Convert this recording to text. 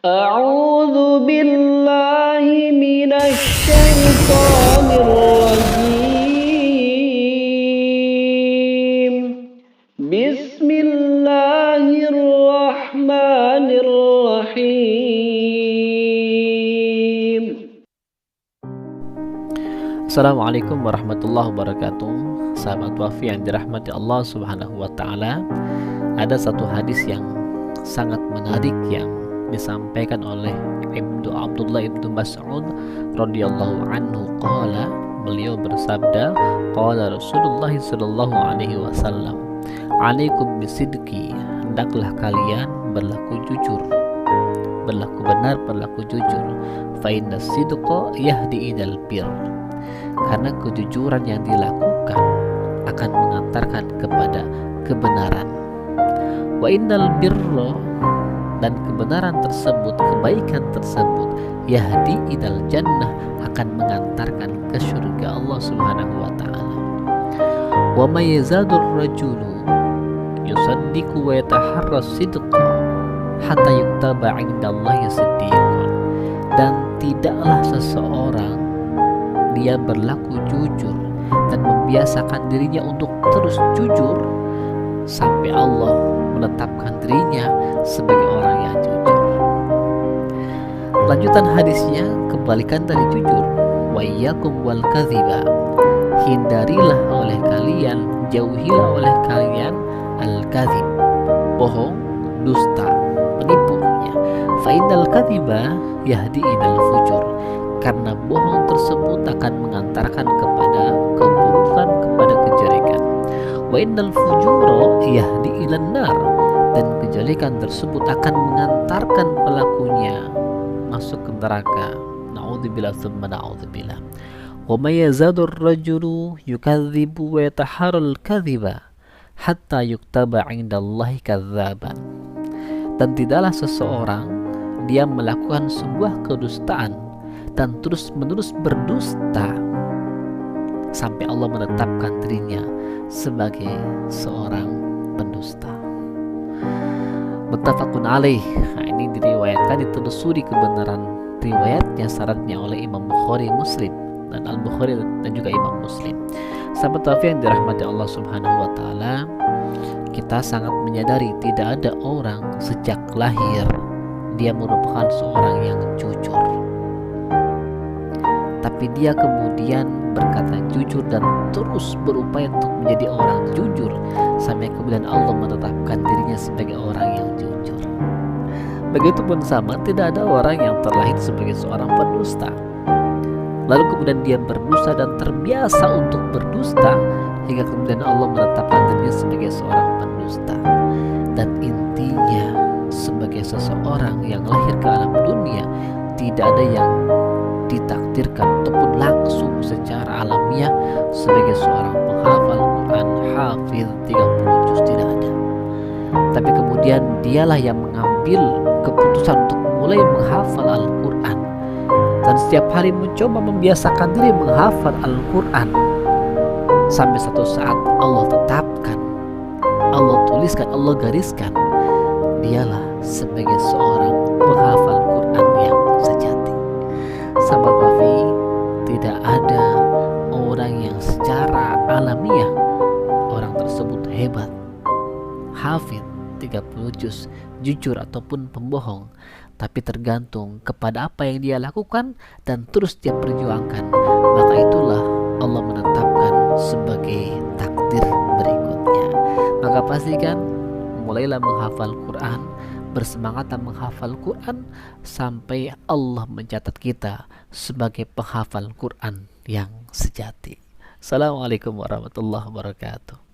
أعوذ بالله من الشيطان الرجيم. بسم الله الرحمن الرحيم. Assalamualaikum warahmatullahi wabarakatuh. Sahabat wafi yang dirahmati Allah subhanahu wa ta'ala, ada satu hadis yang sangat menarik yang disampaikan oleh Abdullah ibnu Mas'ud radhiyallahu anhu. Beliau bersabda, qala Rasulullah sallallahu alaihi wasallam, alaikum bisidqi, hendaklah kalian berlaku jujur, berlaku benar, berlaku jujur. Fa inna sidqa yahdi ilal bir, karena kejujuran yang dilakukan akan mengantarkan kepada kebenaran. Wa innal birra, dan kebenaran tersebut, kebaikan tersebut, yahdi ilal jannah, akan mengantarkan ke surga Allah subhanahu wa ta'ala. Wa may yazadur rajulu yusaddiqu wa yataharras sidqa hatta yuktaba 'indallahi siddiqan, dan tidaklah seseorang dia berlaku jujur dan membiasakan dirinya untuk terus jujur sampai Allah menetapkan dirinya sebagai orang yang jujur. Lanjutan hadisnya, kebalikan dari jujur, wa iyyakum wal kadhiba, hindarilah oleh kalian, jauhilah oleh kalian al kadhib, bohong, dusta, penipunya. Fa innal kadhiba yahdi ilal fujur, karena bohong tersebut akan mengantarkan kepada keburukan, kepada kejelekan. Wa innal fujura yahdi ilan nar, dan kejelekan tersebut akan mengantarkan pelakunya masuk ke neraka. Na'udzubillah tsumma na'udzubillah. Wa may yazadur rajulu yukadzibu wa yataharral kadziba hatta yuktaba 'indallahi kadzaban, dan tidaklah seseorang dia melakukan sebuah kedustaan dan terus-menerus berdusta sampai Allah menetapkan dirinya sebagai seorang pendusta. Muttafaqun alaih. Nah, ini diriwayatkan, ditelusuri kebenaran riwayatnya, syaratnya oleh Imam Bukhari, Muslim, dan Al-Bukhari dan juga Imam Muslim. Sahabat wafi yang dirahmati Allah subhanahu wa ta'ala, kita sangat menyadari tidak ada orang sejak lahir dia merupakan seorang yang jujur, tapi dia kemudian berkata jujur dan terus berupaya untuk menjadi orang jujur sampai kemudian Allah menetapkan dirinya sebagai orang yang jujur. Begitupun sama, tidak ada orang yang terlahir sebagai seorang pendusta lalu kemudian dia berdusta dan terbiasa untuk berdusta hingga kemudian Allah menetapkan dirinya sebagai seorang pendusta. Dan intinya, sebagai seseorang yang lahir ke alam dunia, tidak ada yang ditakdirkan ataupun langsung secara alamiah sebagai seorang penghafal Quran, hafiz 30 juz, tidak ada. Tapi kemudian dialah yang mengambil keputusan untuk mulai menghafal Al-Quran, dan setiap hari mencoba membiasakan diri menghafal Al-Quran sampai satu saat Allah tetapkan, Allah tuliskan, Allah gariskan, dialah sebagai seorang penghafal Quran yang sejati. Sahabat wafi, tidak ada orang yang secara alamiah orang tersebut hebat, hafid 30 juz, jujur ataupun pembohong, tapi tergantung kepada apa yang dia lakukan dan terus dia perjuangkan. Maka itulah Allah menetapkan sebagai takdir berikutnya. Maka pastikan mulailah menghafal Quran, bersemangatlah menghafal Quran sampai Allah mencatat kita sebagai penghafal Quran yang sejati. Assalamualaikum warahmatullahi wabarakatuh.